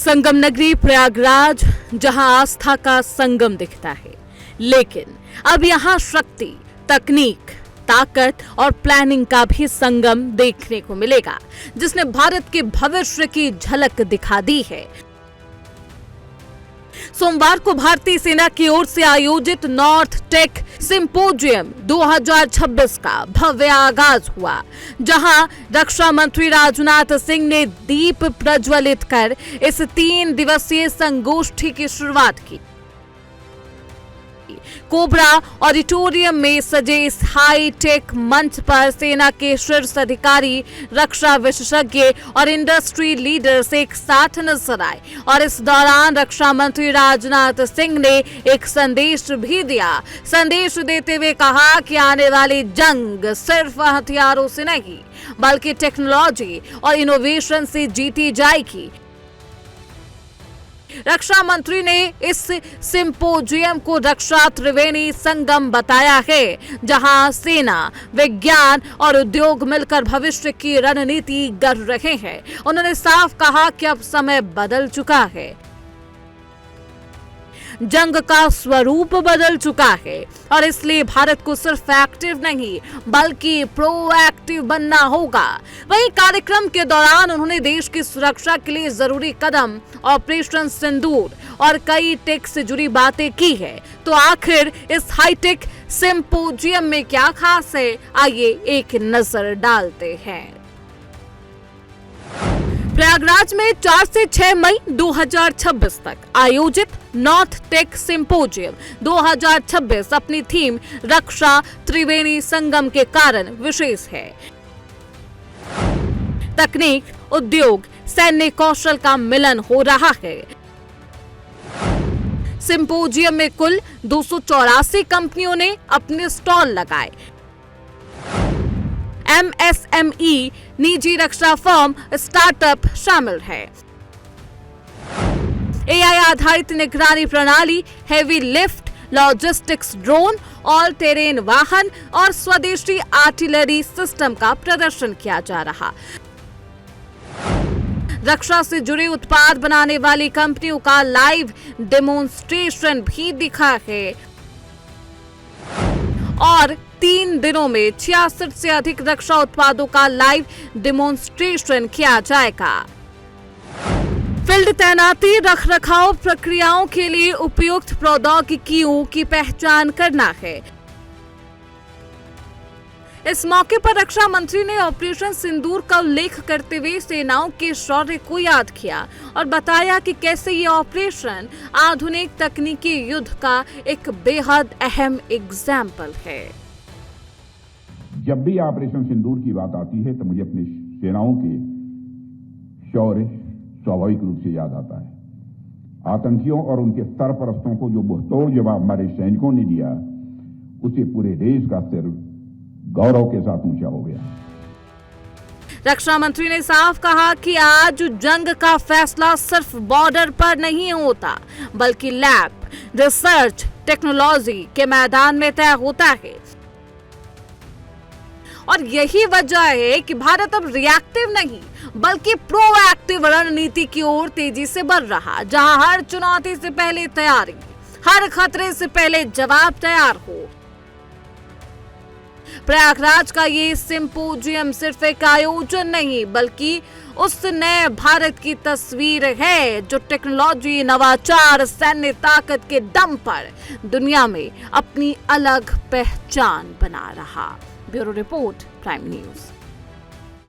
संगम नगरी प्रयागराज, जहां आस्था का संगम दिखता है, लेकिन अब यहां शक्ति, तकनीक, ताकत और प्लानिंग का भी संगम देखने को मिलेगा, जिसने भारत के भविष्य की झलक दिखा दी है। सोमवार को भारतीय सेना की ओर से आयोजित नॉर्थ टेक सिंपोजियम 2026 का भव्य आगाज हुआ, जहां रक्षा मंत्री राजनाथ सिंह ने दीप प्रज्वलित कर इस 3 दिवसीय संगोष्ठी की शुरुआत की। कोबरा ऑडिटोरियम में सजे इस हाई टेक मंच पर सेना के शीर्ष अधिकारी, रक्षा विशेषज्ञ और इंडस्ट्री लीडर्स एक साथ नजर आए और इस दौरान रक्षा मंत्री राजनाथ सिंह ने एक संदेश भी दिया। संदेश देते हुए कहा कि आने वाली जंग सिर्फ हथियारों से नहीं, बल्कि टेक्नोलॉजी और इनोवेशन से जीती जाएगी। रक्षा मंत्री ने इस सिंपोजियम को रक्षा त्रिवेणी संगम बताया है, जहां सेना, विज्ञान और उद्योग मिलकर भविष्य की रणनीति गढ़ रहे हैं। उन्होंने साफ कहा कि अब समय बदल चुका है, जंग का स्वरूप बदल चुका है और इसलिए भारत को सिर्फ एक्टिव नहीं बल्कि प्रोएक्टिव बनना होगा। वहीं कार्यक्रम के दौरान उन्होंने देश की सुरक्षा के लिए जरूरी कदम, ऑपरेशन सिंदूर और कई टेक से जुड़ी बातें की है। तो आखिर इस हाईटेक सिंपोजियम में क्या खास है, आइए एक नजर डालते हैं। प्रयागराज में 4 से 6 मई 2026 तक आयोजित नॉर्थ टेक सिंपोजियम 2026 अपनी थीम रक्षा त्रिवेणी संगम के कारण विशेष है। तकनीक, उद्योग, सैन्य कौशल का मिलन हो रहा है। सिंपोजियम में कुल 284 कंपनियों ने अपने स्टॉल लगाए। MSME, निजी रक्षा फर्म, स्टार्टअप शामिल है। AI आधारित निगरानी प्रणाली, heavy lift, logistics drone, all terrain वाहन और स्वदेशी आर्टिलरी सिस्टम का प्रदर्शन किया जा रहा। रक्षा से जुड़े उत्पाद बनाने वाली कंपनियों का लाइव डेमोन्स्ट्रेशन भी दिखा है और 3 दिनों में 66 से अधिक रक्षा उत्पादों का लाइव डेमोन्स्ट्रेशन किया जाएगा। फील्ड तैनाती, रख रखाव प्रक्रियाओं के लिए उपयुक्त प्रौद्योगिकियों की पहचान करना है। इस मौके पर रक्षा मंत्री ने ऑपरेशन सिंदूर का उल्लेख करते हुए सेनाओं के शौर्य को याद किया और बताया कि कैसे ये ऑपरेशन आधुनिक तकनीकी युद्ध का एक बेहद अहम एग्जाम्पल है। जब भी ऑपरेशन सिंदूर की बात आती है तो मुझे अपनी सेनाओं के शौर्य स्वाभाविक रूप से याद आता है। आतंकियों और उनके सरपरस्तों को जो मुंहतोड़ जवाब हमारे सैनिकों ने दिया, उसे पूरे देश का सिर गौरव के साथ ऊंचा हो गया। रक्षा मंत्री ने साफ कहा कि आज जंग का फैसला सिर्फ बॉर्डर पर नहीं होता, बल्कि लैब, रिसर्च, टेक्नोलॉजी के मैदान में तय होता है। और यही वजह है कि भारत अब रिएक्टिव नहीं बल्कि प्रोएक्टिव रणनीति की ओर तेजी से बढ़ रहा, जहां हर चुनौती से पहले तैयारी, हर खतरे से पहले जवाब तैयार हो। प्रयागराज का ये सिंपोजियम सिर्फ एक आयोजन नहीं बल्कि उस नए भारत की तस्वीर है जो टेक्नोलॉजी, नवाचार, सैन्य ताकत के दम पर दुनिया में अपनी अलग पहचान बना रहा। Bureau report, prime news.